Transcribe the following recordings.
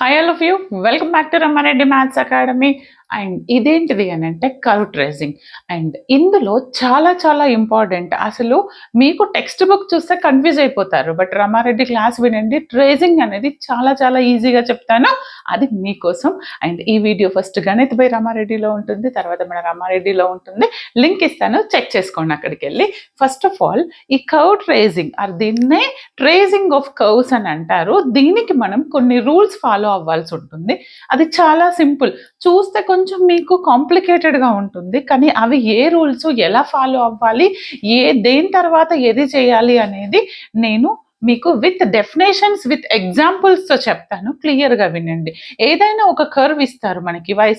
Hi all of you. Welcome back to Rama Reddy maths academy. And ఇదేంటిది అని అంటే curve tracing. And ఇందులో చాలా చాలా ఇంపార్టెంట్. అసలు మీకు టెక్స్ట్ బుక్ చూస్తే కన్ఫ్యూజ్ అయిపోతారు. బట్ రమారెడ్డి క్లాస్ వినండి, ట్రేసింగ్ అనేది చాలా చాలా ఈజీగా చెప్తాను. అది మీకోసం. అండ్ ఈ వీడియో ఫస్ట్ గణిత్ బై రమారెడ్డిలో ఉంటుంది, తర్వాత మన రమారెడ్డిలో ఉంటుంది. లింక్ ఇస్తాను, చెక్ చేసుకోండి అక్కడికి వెళ్ళి. ఫస్ట్ ఆఫ్ ఆల్ ఈ కర్వ్ ట్రేసింగ్ దీన్నే ట్రేసింగ్ ఆఫ్ కర్వ్స్ అని అంటారు. దీనికి మనం కొన్ని రూల్స్ ఫాలో అవ్వాల్సి ఉంటుంది. అది చాలా సింపుల్. చూస్తే కొంచెం మీకు కాంప్లికేటెడ్గా ఉంటుంది, కానీ అవి ఏ రూల్స్ ఎలా ఫాలో అవ్వాలి, దేని తర్వాత ఏది చేయాలి అనేది నేను మీకు విత్ డెఫినేషన్స్ విత్ ఎగ్జాంపుల్స్తో చెప్తాను. క్లియర్గా వినండి. ఏదైనా ఒక కర్వ్ ఇస్తారు మనకి, y²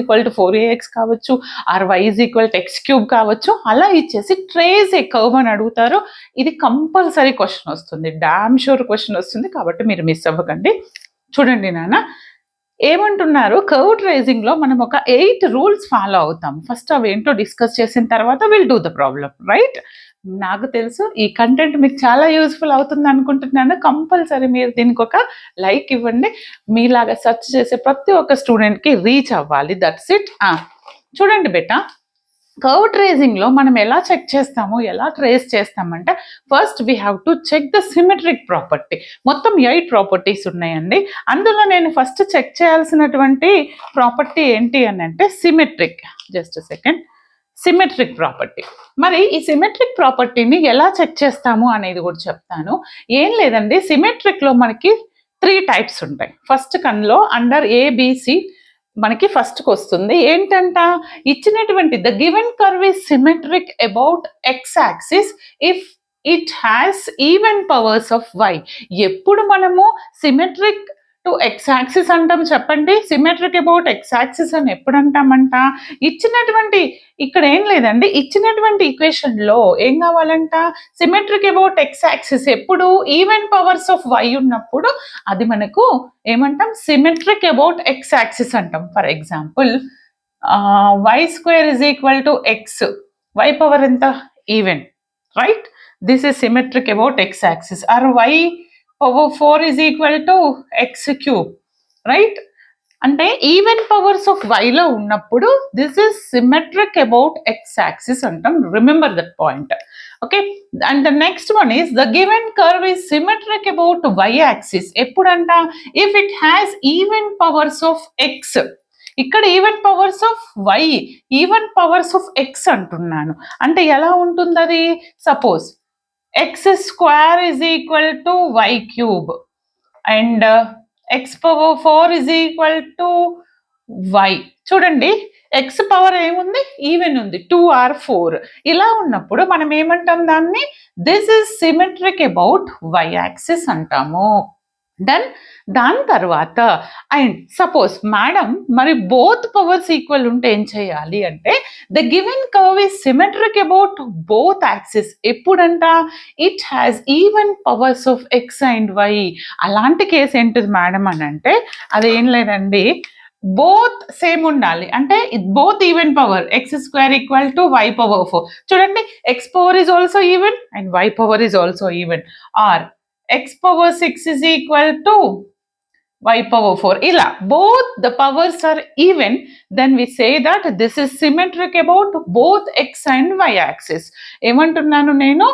= 4ax కావచ్చు, ఆర్ y = x³ కావచ్చు. అలా ఇచ్చేసి ట్రేస్ ఏ కర్వ్ అని అడుగుతారు. ఇది కంపల్సరీ క్వశ్చన్ వస్తుంది, డామ్ షూర్ క్వశ్చన్ వస్తుంది. కాబట్టి మీరు మిస్ అవ్వకండి. చూడండి నాన్న, ఏమంటున్నారు, కర్వ్ ట్రేసింగ్ లో మనం ఒక 8 రూల్స్ ఫాలో అవుతాం. ఫస్ట్ అవి ఏంటో డిస్కస్ చేసిన తర్వాత will do the problem, right? నాకు తెలుసు ఈ కంటెంట్ మీకు చాలా యూస్ఫుల్ అవుతుంది అనుకుంటున్నాను. కంపల్సరీ మీరు దీనికి ఒక లైక్ ఇవ్వండి. మీలాగా సెర్చ్ చేసే ప్రతి ఒక్క స్టూడెంట్కి రీచ్ అవ్వాలి. That's it. చూడండి బేటా, కర్వ్ ట్రేసింగ్లో మనం ఎలా చెక్ చేస్తాము, ఎలా ట్రేస్ చేస్తామంటే, first we have to check the symmetric property. మొత్తం 8 ప్రాపర్టీస్ ఉన్నాయండి. అందులో నేను ఫస్ట్ చెక్ చేయాల్సినటువంటి ప్రాపర్టీ ఏంటి అని అంటే symmetric. Just second. Symmetric property. మరి ఈ సిమెట్రిక్ ప్రాపర్టీని ఎలా చెక్ చేస్తాము అనేది కూడా చెప్తాను. ఏం లేదండి, సిమెట్రిక్లో మనకి 3 టైప్స్ ఉంటాయి. ఫస్ట్ కన్లో అండర్ ఏబిసి మనకి ఫస్ట్కి వస్తుంది. ఏంటంట, ఇచ్చినటువంటి the given curve is symmetric about x axis if it has even powers of y. ఎప్పుడు మనము సిమెట్రిక్ టు ఎక్స్ యాక్సిస్ అంటాం చెప్పండి? సిమెట్రిక్ అబౌట్ ఎక్స్ యాక్సిస్ అని ఎప్పుడు అంటామంట? ఇచ్చినటువంటి, ఇక్కడ ఏం లేదండి, ఇచ్చినటువంటి ఈక్వేషన్లో ఏం కావాలంట, సిమెట్రిక్ అబౌట్ ఎక్స్ యాక్సిస్ ఎప్పుడు ఈవెన్ పవర్స్ ఆఫ్ వై ఉన్నప్పుడు అది మనకు ఏమంటాం, సిమెట్రిక్ అబౌట్ ఎక్స్ యాక్సిస్ అంటాం. For example y² = x, y power ఎంత, even, right? This is symmetric about x axis. Or y⁴ = x³, right? అంటే ఈవెన్ పవర్స్ ఆఫ్ వైలో ఉన్నప్పుడు this is symmetric about x axis అంటాం. Remember that point. Okay. And the next one is the given curve is symmetric about y axis ఎప్పుడంట, if it has even powers of x. ఇక్కడ even powers of y, even powers of x అంటున్నాను. అంటే ఎలా ఉంటుంది అది? Suppose x² = y³ and x⁴ = y. చూడండి, x power ఏముంది, even ఉంది, 2 or 4. ఇలా ఉన్నప్పుడు మనం ఏమంటాం దాన్ని, this is symmetric about y axis అంటాము. డన్. దాని తర్వాత అండ్ సపోజ్ మేడం మరి బోత్ పవర్స్ ఈక్వల్ ఉంటే ఏం చేయాలి అంటే, the given curve is symmetric about both axis ఎప్పుడంట, it has even powers of x and y. అలాంటి కేసు ఏంటిది మేడం అని అంటే, అదేం లేదండి, బోత్ సేమ్ ఉండాలి. అంటే both even power, x² = y⁴. చూడండి, x⁴ is also even and y⁴ is also even. Or x⁴ = y⁴. ఇలా both the powers are even, then we say that this is symmetric about both x and y axis. ఏమంటున్నాను నేను,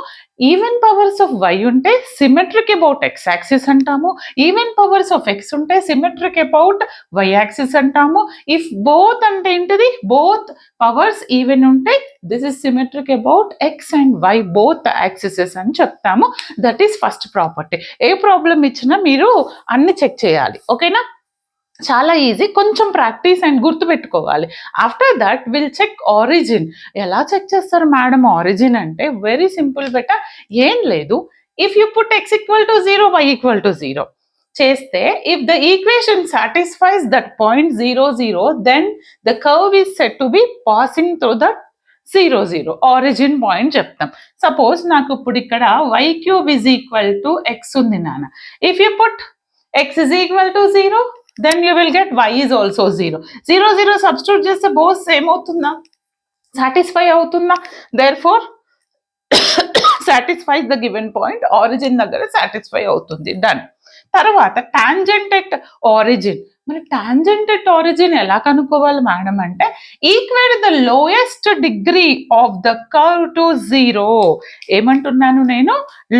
even powers of y ఉంటే symmetric about x axis అంటాము, even powers of x ఉంటే symmetric about y axis అంటాము. If both అంటే ఏంటిది, both powers even ఉంటే this is symmetric about x and y both axes అని చెప్తాము. That is first property. ఏ ప్రాబ్లం ఇచ్చినా మీరు అన్ని చెక్ చేయాలి, ఓకేనా? చాలా ఈజీ, కొంచెం ప్రాక్టీస్ అండ్ గుర్తుపెట్టుకోవాలి. After that will check origin. ఎలా చెక్ చేస్తారు మేడం ఆరిజిన్ అంటే, వెరీ సింపుల్ బెట. ఏం లేదు, if you put x = 0, y = 0 చేస్తే, if the equation satisfies that point 0, 0, then the curve is set to be passing through that 0, 0 origin point చెప్తాం. Suppose నాకు ఇప్పుడు ఇక్కడ y³ = x ఉంది నాన్న. If you put x = 0, then you will get y is also 0. 0, 0 substitute చేస్తే both same అవుతుందా, satisfy అవుతుందా? therefore satisfies the given point, origin దగ్గర సాటిస్ఫై అవుతుంది. డన్. తర్వాత టాంజెంట్ ఎట్ ఆరిజిన్. మరి టాంజెంట్ ఎట్ ఆరిజిన్ ఎలా కనుక్కోవాలి మేడం అంటే, equate the lowest degree of the curve to 0. ఏమంటున్నాను నేను?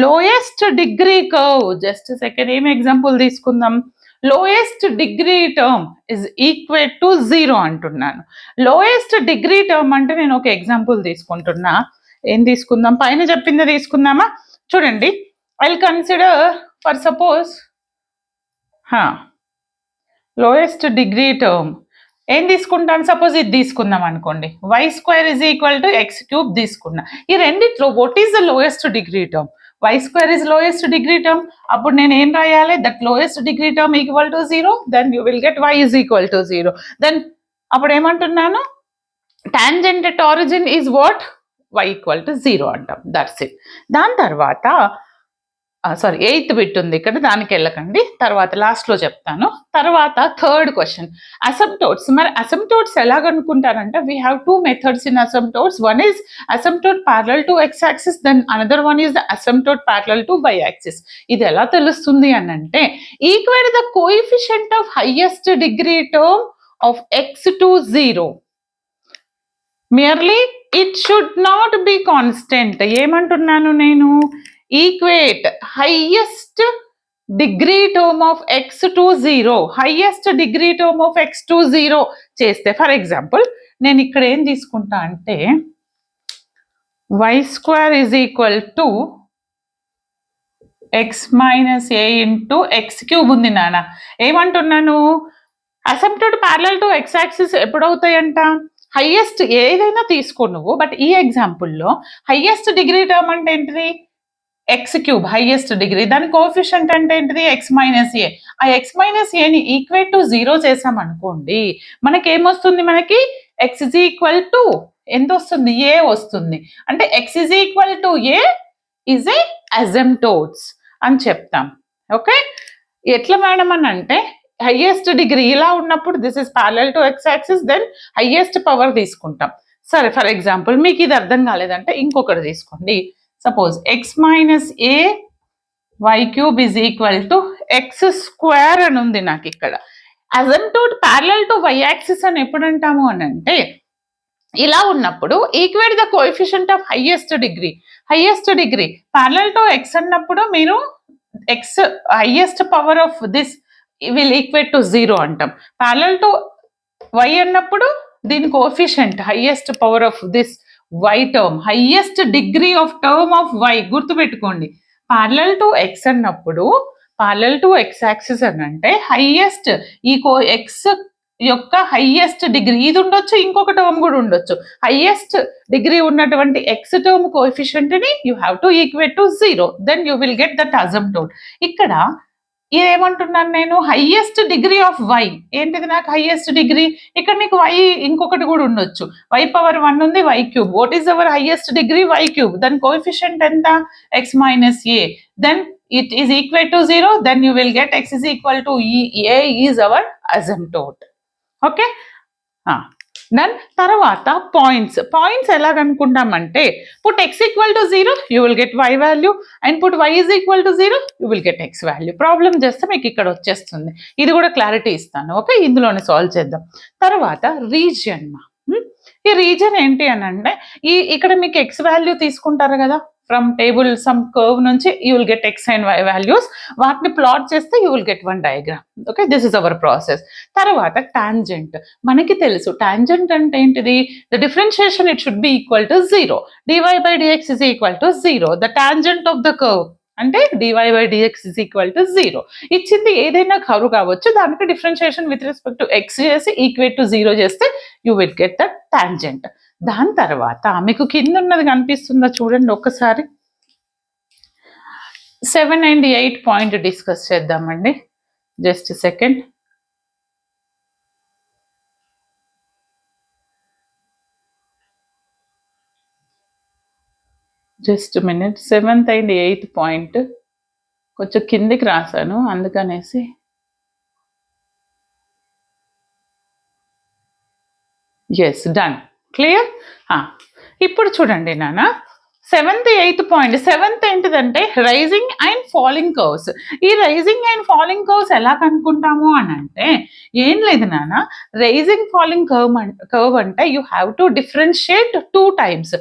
Lowest degree curve. Just second, ఏం ఎగ్జాంపుల్ తీసుకుందాం? Lowest degree term is equate to 0 అంటున్నాను. లోయెస్ట్ డిగ్రీ టర్మ్ అంటే నేను ఒక ఎగ్జాంపుల్ తీసుకుంటున్నా. ఏం తీసుకుందాం? పైన చెప్పింది తీసుకుందామా? చూడండి, I will consider for suppose lowest degree term ఏం తీసుకుంటాను? సపోజ్ ఇది తీసుకుందాం అనుకోండి, y² is equal to x³ తీసుకున్నా. ఈ రెండిట్లో what is the lowest degree term? y² is lowest degree term. అప్పుడు నేను ఏం రాయాలి? That lowest degree term equal to 0, then you will get y is equal to 0. Then అప్పుడు ఏమంటున్నాను? Tangent at origin is what? y equal to 0 అంటాం. That's it. దాని తర్వాత sorry, 8th bit ఉంది ఇక్కడ, దానికి వెళ్ళకండి, తర్వాత లాస్ట్లో చెప్తాను. తర్వాత థర్డ్ క్వశ్చన్, అసంప్టోట్స్. మరి అసంప్టోట్స్ ఎలా కనుక్కుంటారంటే, we have 2 methods in asymptotes. One is asymptote parallel to x axis, then another one is the asymptote parallel to y axis. ఇది ఎలా తెలుస్తుంది అని అంటే, equate the coefficient of highest degree term of x to 0. merely it should not be constant. ఏమంటున్నాను నేను? Equate highest degree term of x to 0, highest degree term of x to 0 చేస్తే, for example నేను ఇక్కడ ఏం తీసుకుంటా అంటే, y² is equal to x minus a into x³ ఉంది నాన్న. ఏమంటున్నాను? Asymptote parallel to x axis ఎప్పుడవుతాయంట? హైయెస్ట్ ఏదైనా తీసుకో నువ్వు, బట్ ఈ ఎగ్జాంపుల్లో హైయెస్ట్ డిగ్రీ టర్మ్ అంటే ఏంటిది? x³ హైయెస్ట్ డిగ్రీ, దాని కోఎఫిషియంట్ అంటే ఏంటిది? x మైనస్ ఏ. ఆ x మైనస్ ఏని ఈక్వేట్ టు 0 చేసామనుకోండి, మనకి ఏమొస్తుంది? మనకి x ఇజ్ ఈక్వల్ టు ఎంత వస్తుంది? a వస్తుంది. అంటే x is equal to a is a asymptotes అని చెప్తాం. ఓకే, ఎట్లా మేడం అని అంటే, హైయెస్ట్ డిగ్రీ ఇలా ఉన్నప్పుడు this is parallel to x axis, then highest power తీసుకుంటాం. సరే, ఫర్ ఎగ్జాంపుల్ మీకు ఇది అర్థం కాలేదంటే ఇంకొకటి తీసుకోండి. Suppose x minus A y³ is equal to x² అని ఉంది నాకు ఇక్కడ. అసంప్టోట్ ప్యారలల్ టు y యాక్సిస్ అని ఎప్పుడు అంటాము అని అంటే, ఇలా ఉన్నప్పుడు equate the coefficient of highest degree. Highest degree parallel to x అన్నప్పుడు మీరు x highest power of this will equate to 0 అంటాం. ప్యారలల్ టు y అన్నప్పుడు దీని coefficient highest power of this y term, highest degree of term of y గుర్తుపెట్టుకోండి. Parallel to x అన్నప్పుడు, parallel to x axis అని అంటే highest ఈ x యొక్క highest degree ఇది ఉండొచ్చు, ఇంకొక టర్మ్ కూడా ఉండొచ్చు. హైయెస్ట్ డిగ్రీ ఉన్నటువంటి x టర్మ్ కోఎఫిషియంట్ ని you have to equate to 0, then you will get that asymptote. ఇక్కడ ఏమంటున్నాను నేను? Highest degree of y. ఏంటిది నాకు హైయెస్ట్ డిగ్రీ? ఇక్కడ నీకు y ఇంకొకటి కూడా ఉండొచ్చు, y⁻1 ఉంది, y³. What is our highest degree? y³. దాని కోఎఫిషియంట్ ఎంత? x minus a. Then it is equal to 0, then you will get x is equal to a is our asymptote. Okay, then తర్వాత points ఎలా కనుక్కుంటామంటే, put x equal to 0 you will get y value, and put y is equal to 0 you will get x value. Problem చేస్తే మీకు ఇక్కడ వచ్చేస్తుంది. ఇది కూడా clarity ఇస్తాను. ఓకే, ఇందులోనే సాల్వ్ చేద్దాం. తర్వాత రీజియన్. ఈ రీజియన్ ఏంటి అని అంటే, ఇక్కడ మీకు x వాల్యూ తీసుకుంటారు కదా ఫ్రమ్ టేబుల్ సమ్ కర్వ్ నుంచి, you will get x and y values. వాటిని ప్లాట్ చేస్తే you will get one diagram. Okay, this is hour process. తర్వాత టాంజెంట్. మనకి తెలుసు టాంజెంట్ అంటే ఏంటిది? The differentiation it should be equal to 0. dy by dx is equal to 0. The tangent of the curve అంటే dy by dx is equal to 0. ఇచ్చింది ఏదైనా curve కావచ్చు, దానికి differentiation with respect to x చేసి equate to 0 చేస్తే you will get the tangent. దాని తర్వాత మీకు కింద ఉన్నది కనిపిస్తుందా చూడండి ఒక్కసారి. 7 and 8 పాయింట్ డిస్కస్ చేద్దామండి. Just second. Just minute. 7th and 8th point కొంచెం కిందికి రాశాను అందుకనేసి. Yes, done, clear. ఇప్పుడు చూడండి నాన్న, సెవెంత్ ఎయిత్ పాయింట్. సెవెంత్ ఏంటిదంటే రైజింగ్ అండ్ ఫాలింగ్ కర్వ్స్. ఈ రైజింగ్ అండ్ ఫాలింగ్ కర్వ్స్ ఎలా కనుక్కుంటాము అని అంటే ఏం లేదు నాన్న, రైజింగ్ ఫాలింగ్ కర్వ్ అంటే you have to differentiate 2 times.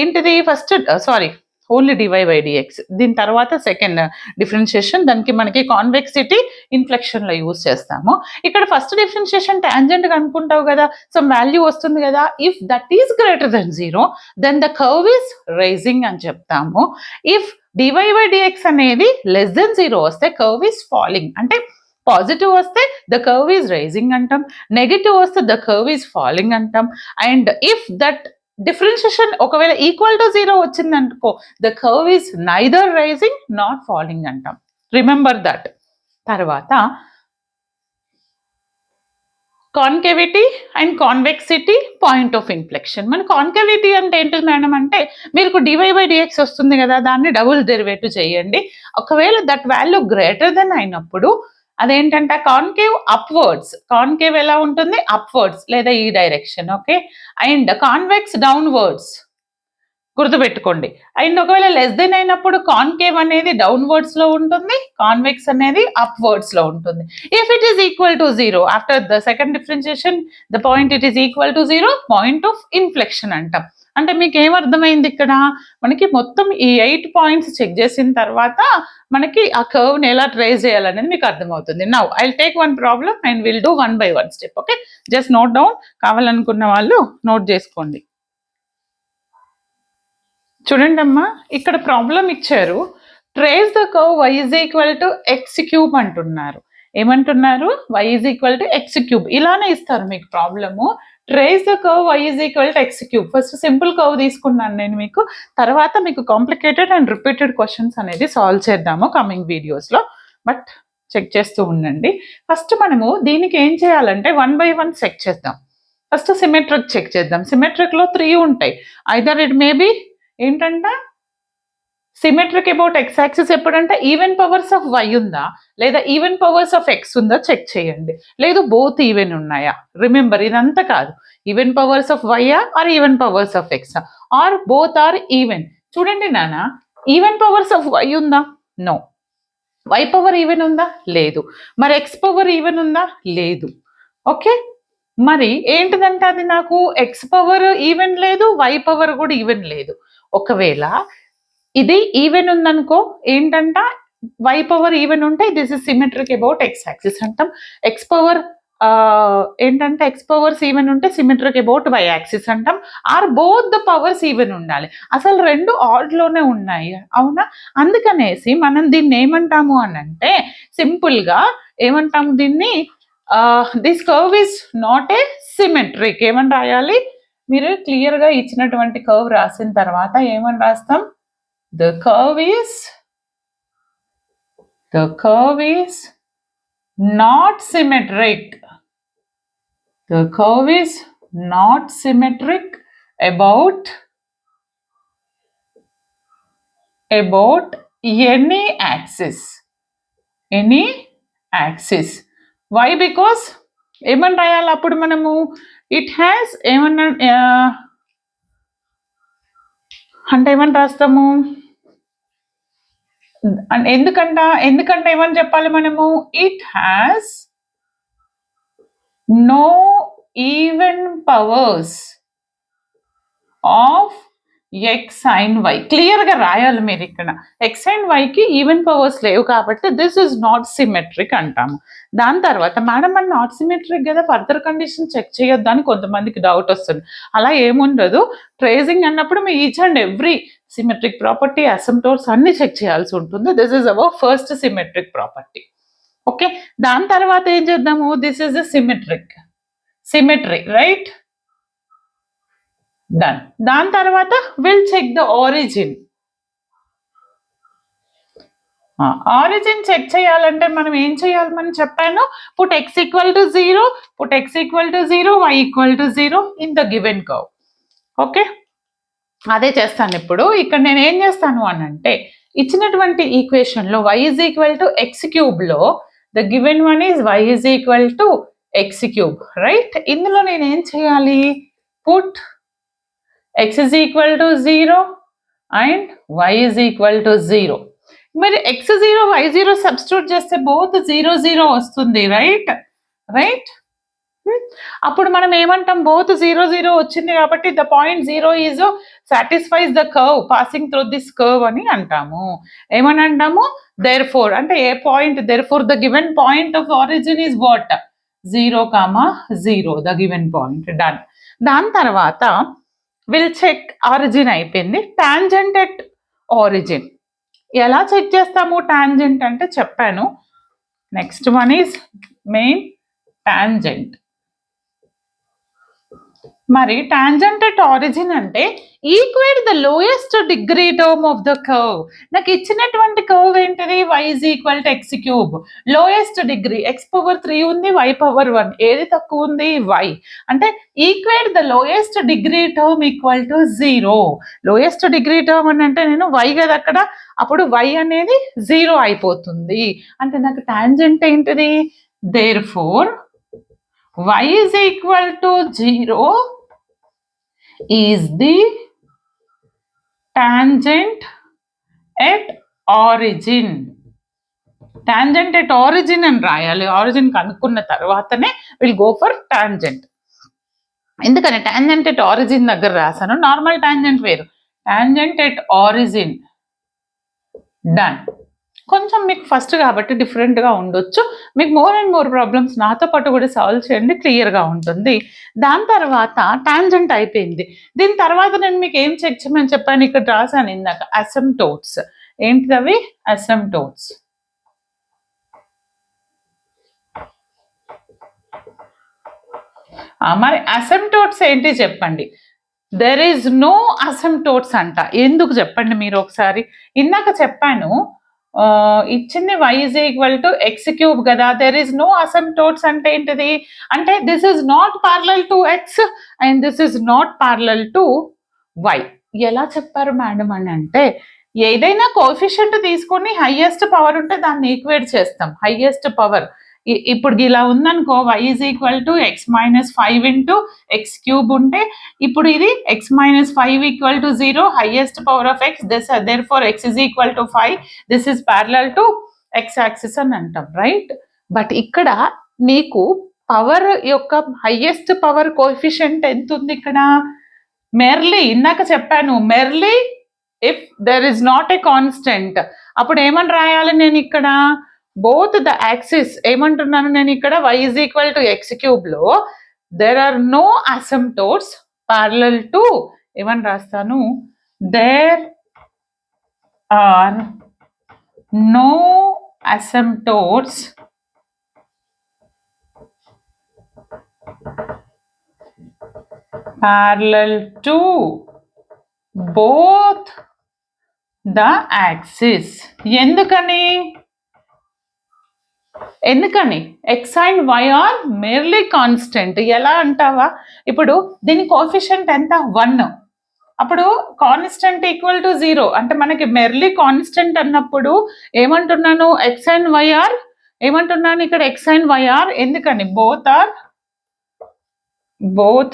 ఏంటిది first sorry only d y by d x, దీని తర్వాత సెకండ్ డిఫరెన్షియేషన్, దానికి మనకి కాన్వెక్సిటీ ఇన్ఫ్లెక్షన్లో యూజ్ చేస్తాము. ఇక్కడ ఫస్ట్ డిఫరెన్షియేషన్ టాంజెంట్ అనుకుంటావు కదా, సో వాల్యూ వస్తుంది కదా, if that is greater than 0 then the curve is rising అని చెప్తాము. ఇఫ్ డివై బై డిఎక్స్ అనేది లెస్ దెన్ 0 వస్తే కర్వ్ ఈస్ ఫాలింగ్, అంటే పాజిటివ్ వస్తే ద కర్వ్ ఈజ్ రైజింగ్ అంటాం, నెగిటివ్ వస్తే ద కర్వ్ ఈజ్ ఫాలింగ్ అంటాం. అండ్ ఇఫ్ దట్ డిఫరెన్షియేషన్ ఒకవేళ ఈక్వల్ టు 0 వచ్చిందనుకో the curve is neither rising not falling అంటాం. Remember that. తర్వాత concavity and convexity point of inflection. మన కాన్కేవిటీ అంటే ఏంటి మేడం అంటే మీకు డివై బై డిఎక్స్ వస్తుంది కదా, దాన్ని డబుల్ డెరివేటివ్ చేయండి. ఒకవేళ దట్ వాల్యూ గ్రేటర్ దెన్ అయినప్పుడు అదేంటంటే కాన్కేవ్ అప్వర్డ్స్. కాన్కేవ్ ఎలా ఉంటుంది, అప్వర్డ్స్ లేదా ఈ direction. Okay, and convex downwards గుర్తుపెట్టుకోండి. అండ్ ఒకవేళ లెస్ దెన్ అయినప్పుడు కాన్కేవ్ అనేది డౌన్వర్డ్స్ లో ఉంటుంది, కాన్వెక్స్ అనేది అప్వర్డ్స్ లో ఉంటుంది. If it is equal to 0 after the second differentiation the point it is equal to 0 point of inflection అంటాం. అంటే మీకు ఏమర్థమైంది ఇక్కడ, మనకి మొత్తం ఈ 8 పాయింట్స్ చెక్ చేసిన తర్వాత మనకి ఆ కర్వ్ని ఎలా ట్రేస్ చేయాలనేది మీకు అర్థమవుతుంది. Now I take one problem and will do 1 by 1 step. Okay, just note down, కావాలనుకున్న వాళ్ళు నోట్ చేసుకోండి. చూడండి అమ్మా, ఇక్కడ ప్రాబ్లం ఇచ్చారు, trace the curve y is equal to x³ అంటున్నారు. ఏమంటున్నారు, y is equal to x³. ఇలానే ఇస్తారు మీకు problem, trace the curve y is equal to x³. First simple curve తీసుకున్నాను నేను మీకు, తర్వాత మీకు కాంప్లికేటెడ్ అండ్ రిపీటెడ్ క్వశ్చన్స్ అనేది సాల్వ్ చేద్దాము కమింగ్ వీడియోస్లో, బట్ చెక్ చేస్తూ ఉండండి. ఫస్ట్ మనము దీనికి ఏం చేయాలంటే 1 by 1 చెక్ చేద్దాం. ఫస్ట్ సిమెట్రిక్ చెక్ చేద్దాం. సిమెట్రిక్లో 3 ఉంటాయి, ఐదర్ ఇట్ మేబీ ఏంటంటే సిమెట్రిక్ అబౌట్ ఎక్స్ యాక్సిస్ ఎప్పుడంటే ఈవెన్ పవర్స్ ఆఫ్ వై ఉందా లేదా ఈవెన్ పవర్స్ ఆఫ్ ఎక్స్ ఉందా చెక్ చేయండి. లేదు బోత్ ఈవెన్ ఉన్నాయా, రిమెంబర్ ఇదంతా కాదు, ఈవెన్ పవర్స్ ఆఫ్ వైయా ఆర్ ఈవెన్ పవర్స్ ఆఫ్ ఎక్సా ఆర్ బోత్ ఆర్ ఈవెన్. చూడండి నాన్న, ఈవెన్ పవర్స్ ఆఫ్ వై ఉందా, నో. వై పవర్ ఈవెన్ ఉందా, లేదు. మరి ఎక్స్ పవర్ ఈవెన్ ఉందా, లేదు. ఓకే, మరి ఏంటిదంటే అది నాకు ఎక్స్ పవర్ ఈవెన్ లేదు, వై పవర్ కూడా ఈవెన్ లేదు. ఒకవేళ ఇది ఈవెన్ ఉందనుకో ఏంటంట, వై పవర్ ఈవెన్ ఉంటే this is symmetric about x axis అంటాం. ఎక్స్ పవర్ ఏంటంటే ఎక్స్ పవర్స్ ఈవెన్ ఉంటే సిమెట్రిక్ అబౌట్ వై యాక్సిస్ అంటాం. Or both the powers even ఉండాలి. అసలు రెండు ఆడ్లోనే ఉన్నాయి, అవునా? అందుకనేసి మనం దీన్ని ఏమంటాము అని అంటే సింపుల్గా ఏమంటాము దీన్ని, this curve is not a symmetric. ఏమని రాయాలి, మీరు క్లియర్గా ఇచ్చినటువంటి కర్వ్ రాసిన తర్వాత ఏమని రాస్తాం, the curve is not symmetric. The curve is not symmetric about any axis. Why? Because ఏమని రాయాలి అప్పుడు మనము, ఇట్ హ్యాస్ ఏమన్నా అంటే ఏమని రాస్తాము, ఎందుకంటే ఏమని చెప్పాలి మనము, it has no even powers of x and y. క్లియర్గా రాయాలి మీరు ఇక్కడ, ఎక్స్ అండ్ వైకి ఈవెన్ పవర్స్ లేవు కాబట్టి దిస్ ఇస్ నాట్ సిమెట్రిక్ అంటాము. దాని తర్వాత మేడం మన నాట్ సిమెట్రిక్ కదా, ఫర్దర్ కండిషన్ చెక్ చేయొద్దు అని కొంతమందికి డౌట్ వస్తుంది. అలా ఏముండదు, ట్రేసింగ్ అన్నప్పుడు మీ each and every symmetric property asymptotes అన్ని చెక్ చేయాల్సి ఉంటుంది. This is our first symmetric property. Okay, దాని తర్వాత ఏం చేద్దాము, this is a symmetry right, done. దాని తర్వాత will check the origin. Origin check చేయాలంటే మనం ఏం చేయాలి, మనం చెప్పాను, put x equal to 0, put x equal to 0, y equal to 0 in the given curve. Okay, అదే చేస్తాను ఇప్పుడు. ఇక్కడ నేను ఏం చేస్తాను అని అంటే ఇచ్చినటువంటి ఈక్వేషన్లో y is equal to x³ లో the given one is y is equal to x³ right. ఇందులో నేను ఏం చేయాలి, put x is equal to 0, and y is equal to 0. మరి x0 y0 సబ్స్టిట్యూట్ చేస్తే బోత్ 0 0 వస్తుంది, రైట్? రైట్. అప్పుడు మనం ఏమంటాం, బోత్ 0 0 వచ్చింది కాబట్టి the point 0 is satisfies the curve passing through this curve అని అంటాము. ఏమని అంటాము? దేర్ ఫోర్ అంటే ఏ point, therefore the given point of origin is what? 0, 0 the given point. Done. దాని తర్వాత విల్ చెక్ ఆరిజిన్ అయిపోయింది. టాంజెంట్ ఎట్ ఆరిజిన్ ఎలా చెక్ చేస్తాము? టాంజెంట్ అంటే చెప్పాను. Next one is main tangent. మరి టాంజెంట్ ఎట్ ఆరిజిన్ అంటే equate the lowest degree term of the curve. నాకు ఇచ్చినటువంటి కర్వ్ ఏంటిది? y is equal to x cube. Lowest degree x⁻3 ఉంది, y⁻1. ఏది తక్కువ ఉంది? y. అంటే equate the lowest degree term equal to 0. Lowest degree term అని అంటే నేను y కదా అక్కడ, అప్పుడు y అనేది 0 అయిపోతుంది. అంటే నాకు టాంజెంట్ ఏంటిది? Therefore y is equal to 0 is the tangent at origin. Tangent at origin అని రాయాలి. ఆరిజిన్ కనుక్కున్న తర్వాతనే విల్ గో ఫర్ టాంజెంట్. ఎందుకని టాంజెంట్ ఎట్ ఆరిజిన్ దగ్గర రాశాను, నార్మల్ టాంజెంట్ వేరు. Tangent at origin. డన్. కొంచెం మీకు ఫస్ట్ కాబట్టి డిఫరెంట్గా ఉండొచ్చు. మీకు మోర్ అండ్ మోర్ ప్రాబ్లమ్స్ నాతో పాటు కూడా సాల్వ్ చేయండి, క్లియర్గా ఉంటుంది. దాని తర్వాత టాంజెంట్ అయిపోయింది. దీని తర్వాత నేను మీకు ఏం చెక్ చేయమని చెప్పాను, ఇక్కడ రాశాను ఇందాక, అసిమ్ప్టోట్స్. ఏంటిది అవి? అసిమ్ప్టోట్స్. మరి అసిమ్ప్టోట్స్ ఏంటి చెప్పండి. దెర్ ఈజ్ నో అసిమ్ప్టోట్స్ అంట. ఎందుకు చెప్పండి మీరు ఒకసారి. ఇందాక చెప్పాను ఇచ్చింది y is equal to x cube కదా, దెర్ ఈజ్ నో అసిమ్ప్టోట్స్ అంటే ఏంటిది? అంటే this is not parallel to X and this is not parallel to y. ఎలా చెప్పారు మేడం అని అంటే, ఏదైనా కోఎఫిషియంట్ తీసుకొని హైయెస్ట్ పవర్ ఉంటే దాన్ని ఈక్వేట్ చేస్తాం. హైయెస్ట్ పవర్ ఇప్పుడు ఇలా ఉందనుకో, y is equal to x-5 into x cube ఉంటే, ఇప్పుడు ఇది x-5 equal to 0, highest power of x, therefore x is equal to 5, this is parallel to x axis అని అంటాం, రైట్? బట్ ఇక్కడ నీకు పవర్ యొక్క హైయెస్ట్ పవర్ కోఎఫిషియంట్ ఎంత ఉంది ఇక్కడ? మెర్లీ. ఇందాక చెప్పాను, merely if there is not a constant, అప్పుడు ఏమని రాయాలి నేను ఇక్కడ? బోత్ ద యాక్సిస్ ఏమంటున్నాను నేను ఇక్కడ, y is equal to x cube లో there are no asymptotes parallel to, ఏమని రాస్తాను? There are no asymptotes parallel to both the axis. ఎందుకని x and y are merely constant. ఎలా అంటావా? ఇప్పుడు దీని కోఎఫిషియంట్ ఎంత? 1. అప్పుడు కాన్స్టెంట్ ఈక్వల్ టు 0 అంటే మనకి మెర్లీ కాన్స్టెంట్ అన్నప్పుడు ఏమంటున్నాను? x and y are, ఏమంటున్నాను ఇక్కడ? x and y are. ఎందుకని? both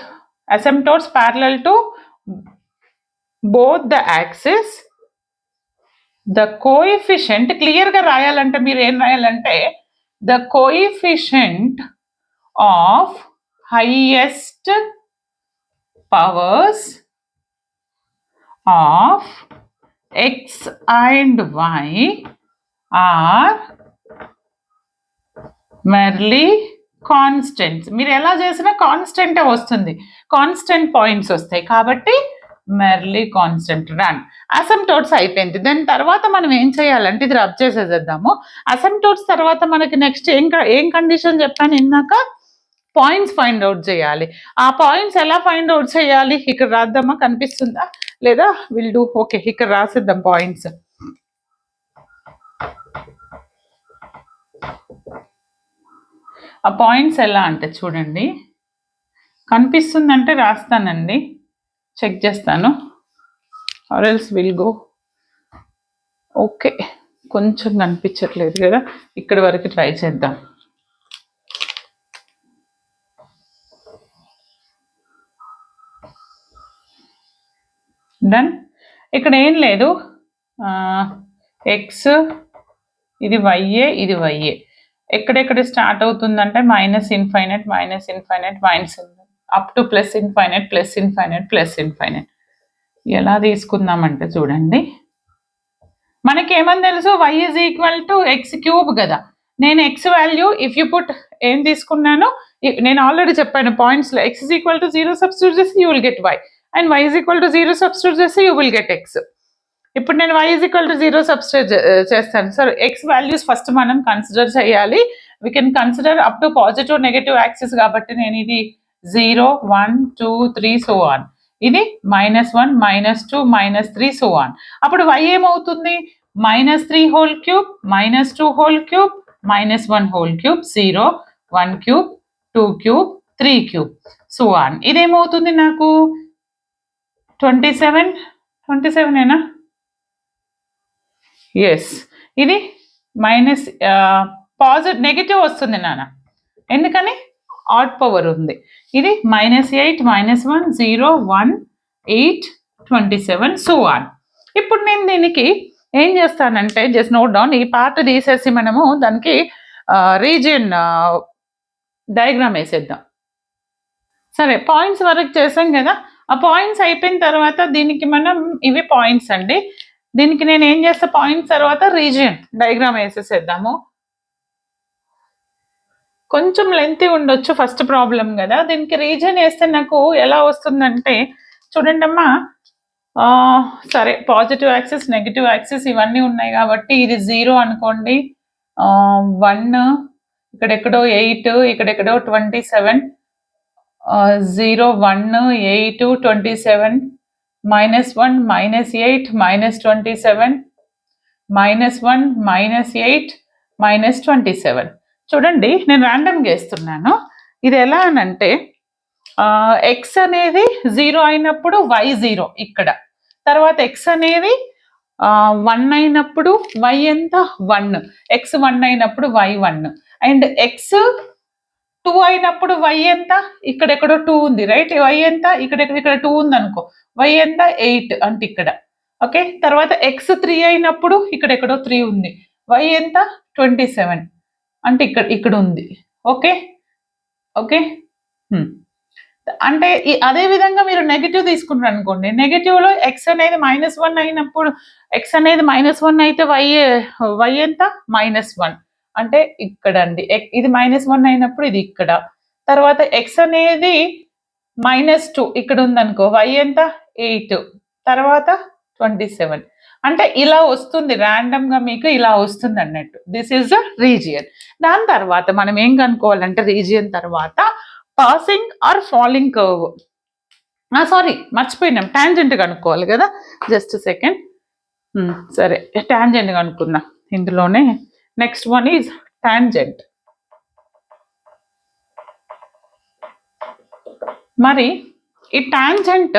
asymptotes parallel to both the axis. The coefficient క్లియర్గా రాయాలంటే మీరు ఏం రాయాలంటే, the coefficient of highest powers of x and y are merely constants. మీరు ఎలా చేసినా కాన్స్టెంటే వస్తుంది, కాన్స్టెంట్ పాయింట్స్ వస్తాయి కాబట్టి మెర్లీ కాన్స్టెంట్. రన్. అసిమ్ప్టోట్స్ అయిపోయింది. దాని తర్వాత మనం ఏం చేయాలంటే, ఇది రబ్ చేసేద్దాము. అసిమ్ప్టోట్స్ తర్వాత మనకి నెక్స్ట్ ఏం కండిషన్ చెప్పాను ఇందాక? పాయింట్స్ ఫైండ్ అవుట్ చేయాలి. ఆ పాయింట్స్ ఎలా ఫైండ్ అవుట్ చేయాలి? ఇక్కడ రాద్దామా? కనిపిస్తుందా లేదా? Will do. ఓకే, ఇక్కడ రాసిద్దాం పాయింట్స్. ఆ పాయింట్స్ ఎలా అంటే చూడండి, కనిపిస్తుందంటే రాస్తానండి, చెక్ చేస్తాను. Or else will go. Okay, కొంచెం కనిపించట్లేదు కదా, ఇక్కడి వరకు ట్రై చేద్దాం. డన్. ఇక్కడ ఏం లేదు, ఎక్స్ ఇది వైఏ ఇది వైఏ. ఎక్కడెక్కడ స్టార్ట్ అవుతుందంటే minus infinite minus infinite minus up to plus infinite plus infinite plus infinite. ఎలా తీసుకుందామంటే చూడండి, మనకేమని తెలుసు, y is equal to x cube కదా. నేను x value if you put ఏం తీసుకున్నాను, నేను ఆల్రెడీ చెప్పాను పాయింట్స్లో, x is equal to 0 substitute చేసి you will get y, and y is equal to 0 substitute చేసి యూ విల్ గెట్ ఎక్స్. ఇప్పుడు నేను y is equal to 0 substitute చేస్తాను. సో ఎక్స్ వాల్యూస్ ఫస్ట్ మనం కన్సిడర్ చేయాలి. We can consider up to positive negative axis కాబట్టి నేను ఇది 0 1 2 3 so on, ఇది -1 -2 -3 సో ఆన్. అప్పుడు y ఏమవుతుంది, -3 whole cube -2 whole cube -1 whole cube 0 1 cube 2 cube 3 cube so on. ఇదేమవుతుంది నాకు 27 ఏనా, ఎస్. ఇది మైనస్ నెగిటివ్ వస్తుంది నాన్న, ఎందుకని ఆడ్ పవర్ ఉంది. ఇది -8 -1 0 1 8 27 సో ఆన్. ఇప్పుడు నేను దీనికి ఏం చేస్తానంటే జస్ట్ నోట్ డౌన్, ఈ పార్ట్ తీసేసి మనము దానికి రీజియన్ డయాగ్రామ్ వేసేద్దాం. సరే, పాయింట్స్ వరకు చేసాం కదా. ఆ పాయింట్స్ అయిపోయిన తర్వాత దీనికి మనం, ఇవి పాయింట్స్ అండి, దీనికి నేను ఏం చేస్తా, పాయింట్స్ తర్వాత రీజియన్ డయాగ్రామ్ వేసేసేద్దాము. కొంచెం లెంతీ ఉండొచ్చు, ఫస్ట్ ప్రాబ్లం కదా. దీనికి రీజియన్ వేస్తే నాకు ఎలా వస్తుందంటే చూడండి అమ్మా, సరే పాజిటివ్ యాక్సిస్ నెగిటివ్ యాక్సిస్ ఇవన్నీ ఉన్నాయి కాబట్టి ఇది 0 అనుకోండి, 1 ఇక్కడెక్కడో 8 ఇక్కడెక్కడో 27 0 1 8 27 -1 -8 -27 -1 -8 -27. చూడండి నేను ర్యాండమ్గా వేస్తున్నాను. ఇది ఎలా అనంటే ఎక్స్ అనేది 0 అయినప్పుడు వై 0 ఇక్కడ, తర్వాత ఎక్స్ అనేది 1 అయినప్పుడు వై ఎంత 1, ఎక్స్ 1 అయినప్పుడు వై 1, అండ్ ఎక్స్ 2 అయినప్పుడు వై ఎంత, ఇక్కడెక్కడో 2 ఉంది రైట్, వై ఎంత ఇక్కడ 2 ఉంది అనుకో, వై ఎంత 8 అంటే ఇక్కడ, ఓకే. తర్వాత ఎక్స్ 3 అయినప్పుడు ఇక్కడెక్కడో 3 ఉంది, వై ఎంత 27 అంటే ఇక్కడ ఉంది, ఓకే ఓకే. అంటే అదే విధంగా మీరు నెగిటివ్ తీసుకుంటారు అనుకోండి, నెగిటివ్లో ఎక్స్ అనేది -1 అయినప్పుడు, ఎక్స్ అనేది -1 అయితే వై ఎంత -1 అంటే ఇక్కడ అండి, ఇది -1 అయినప్పుడు ఇది ఇక్కడ, తర్వాత ఎక్స్ అనేది -2 ఇక్కడ ఉందనుకో, వై ఎంత 8 తర్వాత 27 అంటే ఇలా వస్తుంది, ర్యాండమ్ గా మీకు ఇలా వస్తుంది అన్నట్టు. This is the region. దాని తర్వాత మనం ఏం కనుక్కోవాలంటే రీజియన్ తర్వాత passing or falling curve, sorry మర్చిపోయినాం, టాంజెంట్ కనుక్కోవాలి కదా. జస్ట్ సెకండ్, సరే టాంజెంట్ కనుక్కుందాం. ఇందులోనే నెక్స్ట్ వన్ ఈజ్ టాంజెంట్. మరి ఈ టాంజెంట్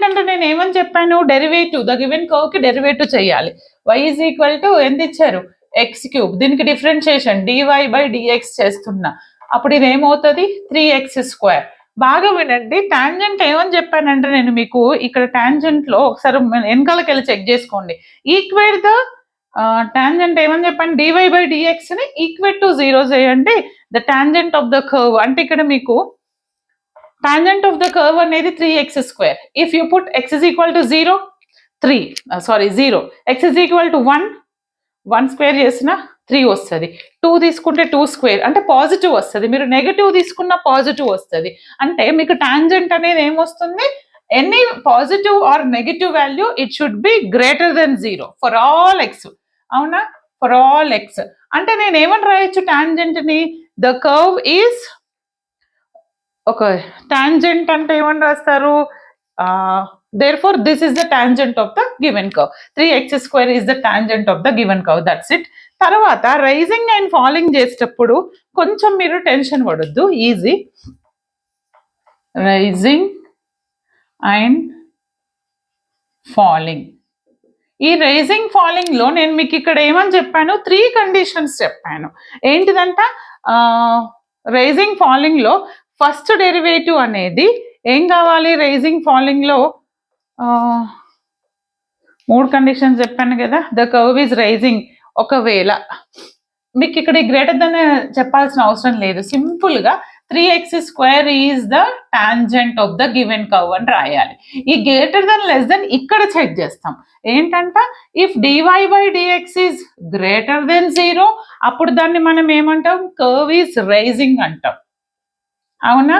అంటే నేను ఏమని చెప్పాను, డెరివేటివ్, ద గివెన్ కర్వ్ కి డెరివేటివ్ చేయాలి. y ఈజ్ ఈక్వల్ టు ఎంత ఇచ్చారు, ఎక్స్ క్యూబ్, దీనికి డిఫరెన్షియేషన్ dy/dx చేస్తున్నా, అప్పుడు ఇది ఏమవుతుంది 3x². బాగా వినండి, టాంజెంట్ ఏమని చెప్పానంటే నేను మీకు ఇక్కడ టాంజెంట్ లో ఒకసారి వెనకాలకి వెళ్ళి చెక్ చేసుకోండి. ఈక్వేట్ ద టాంజెంట్ ఏమని చెప్పండి, dy/dx ని ఈక్వేట్ టు 0 చేయండి, the tangent of the curve. అంటే ఇక్కడ మీకు tangent of the curve అనేది 3x². if you put x is equal to 0 0, x is equal to 1 square చేసిన 3 వస్తుంది, 2 తీసుకుంటే 2 స్క్వేర్ అంటే పాజిటివ్ వస్తుంది, మీరు నెగటివ్ తీసుకున్న పాజిటివ్ వస్తుంది. అంటే మీకు టాంజెంట్ అనేది ఏమొస్తుంది, any positive or negative value it should be greater than 0 for all X. అవునా, ఫర్ ఆల్ ఎక్స్. అంటే నేను ఏమని రాయొచ్చు టాంజెంట్ ని, ద కర్వ్ ఈజ్, ఒక టాంజెంట్ అంటే ఏమని రాస్తారు, therefore this is the tangent of the given curve, 3x² is the tangent of the given curve, that's it. తర్వాత రైజింగ్ అండ్ ఫాలింగ్ చేసేటప్పుడు కొంచెం మీరు టెన్షన్ పడొద్దు, ఈజీ. రైజింగ్ అండ్ ఫాలింగ్, ఈ రైజింగ్ ఫాలింగ్ లో నేను మీకు ఇక్కడ ఏమని చెప్పాను, 3 కండిషన్స్ చెప్పాను. ఏంటిదంట, రైజింగ్ ఫాలింగ్ లో ఫస్ట్ డెరివేటివ్ అనేది ఏం కావాలి, రైజింగ్ ఫాలింగ్ లో 3 కండిషన్స్ చెప్పాను కదా. The curve is rising. ఒకవేళ మీకు ఇక్కడ గ్రేటర్ దెన్ చెప్పాల్సిన అవసరం లేదు, సింపుల్గా 3x² is the tangent of the given curve అని రాయాలి. ఈ గ్రేటర్ దెన్ లెస్ దెన్ ఇక్కడ చెక్ చేస్తాం. ఏంటంట, if dy/dx is greater than 0 అప్పుడు దాన్ని మనం ఏమంటాం, కర్వ్ ఈజ్ రైజింగ్ అంటాం. అవునా?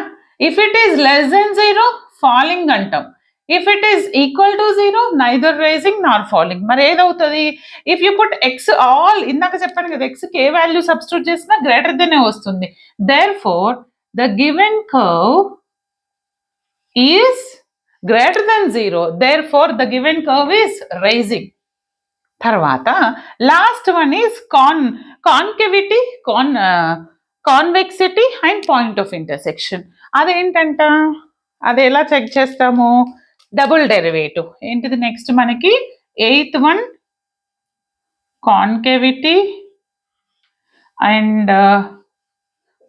If it is less than 0 falling అంటాం. If it is equal to 0 neither rising nor falling. మరి ఏదవుతుంది, if you put x all, ఇందాక చెప్పాను కదా ఎక్స్కి ఏ వాల్యూ సబ్స్టిట్యూట్ చేసినా గ్రేటర్ దెన్ వస్తుంది. Therefore the given curve is greater than 0, therefore the given curve is rising. తర్వాత last one is concavity, convexity and point of intersection. అదేంటంట, అది ఎలా చెక్ చేస్తాము, డబుల్ డెరివేటివ్. ఏంటిది next మనకి 8th one, concavity and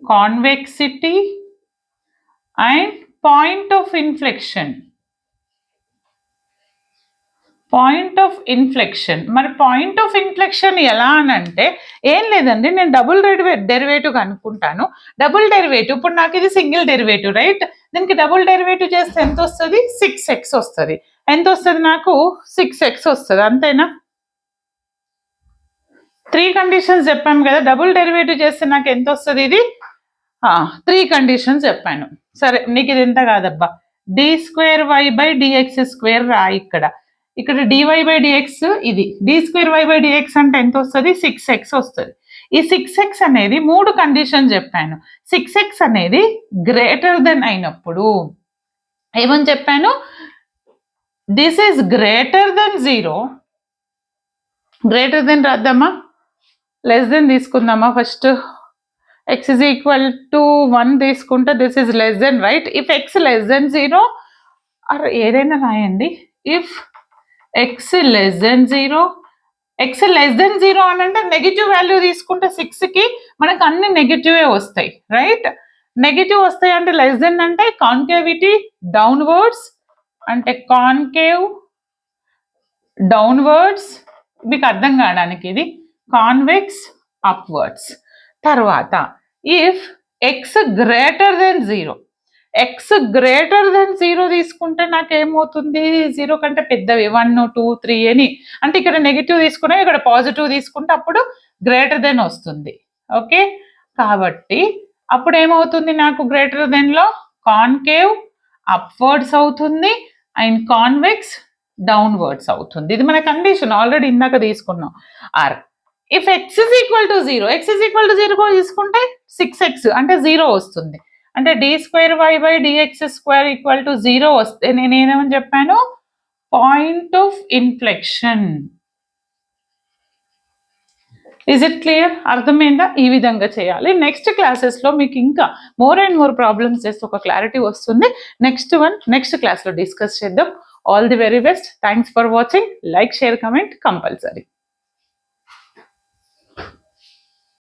convexity and point of inflection. Point of inflection. మరి point of inflection ఎలా అని అంటే ఏం లేదండి, నేను డబుల్ డెరివేటివ్ అనుకుంటాను. డబుల్ డెరివేటివ్ ఇప్పుడు నాకు ఇది సింగిల్ డెరివేటివ్ రైట్, దీనికి డబుల్ డెరివేటివ్ చేస్తే ఎంత వస్తుంది, 6x వస్తుంది. ఎంత వస్తుంది నాకు, 6x వస్తుంది. అంతేనా? 3 కండిషన్స్ చెప్పాము కదా, డబుల్ డెరివేటివ్ చేస్తే నాకు ఎంత వస్తుంది, ఇది 3 కండిషన్స్ చెప్పాను. సరే, నీకు ఇది ఎంత కాదబ్బా, d²y/dx² రా. ఇక్కడ dy/dx, ఇది d²y/dx అంటే ఎంత వస్తుంది, 6x వస్తుంది. ఈ 6x అనేది 3 కండిషన్ చెప్పాను. 6x అనేది గ్రేటర్ దెన్ అయినప్పుడు ఏమని చెప్పాను, this is greater than 0. Greater than రాద్దామా, లెస్ దెన్ తీసుకుందామా. First x is equal to 1 తీసుకుంటే this is less than right. If x less than 0 ఏదైనా రాయండి, if x less than 0, x less than 0 అని అంటే నెగిటివ్ వాల్యూ తీసుకుంటే 6కి మనకు అన్ని నెగిటివే వస్తాయి రైట్. నెగిటివ్ వస్తాయి అంటే లెస్ దెన్ అంటే కాన్కేవిటీ డౌన్వర్డ్స్, అంటే కాన్కేవ్ డౌన్వర్డ్స్, మీకు అర్థం కావడానికి ఇది కాన్వెక్స్ అప్వర్డ్స్. తర్వాత if x greater than 0, x greater than 0 తీసుకుంటే నాకేమవుతుంది, 0 కంటే పెద్దవి 1, 2, 3 అని, అంటే ఇక్కడ నెగిటివ్ తీసుకున్నా ఇక్కడ పాజిటివ్ తీసుకుంటే అప్పుడు గ్రేటర్ దెన్ వస్తుంది. ఓకే, కాబట్టి అప్పుడు ఏమవుతుంది నాకు, గ్రేటర్ దెన్లో కాన్కేవ్ అప్వర్డ్స్ అవుతుంది అండ్ కాన్వెక్స్ డౌన్వర్డ్స్ అవుతుంది. ఇది మన కండిషన్ ఆల్రెడీ ఇందాక తీసుకున్నాం. Or if x is equal to 0, x is equal to 0 తీసుకుంటే 6x అంటే 0 వస్తుంది. అంటే d²y/dx² ఈక్వల్ టు 0 వస్తే నేను ఏమని చెప్పాను, point of inflection. Is it clear? అర్థమైందా? ఈ విధంగా చేయాలి. నెక్స్ట్ క్లాసెస్లో మీకు ఇంకా మోర్ అండ్ మోర్ ప్రాబ్లమ్స్ చేస్తే ఒక క్లారిటీ వస్తుంది. నెక్స్ట్ క్లాస్లో డిస్కస్ చేద్దాం. All the very best. Thanks for watching. Like, share, comment compulsory.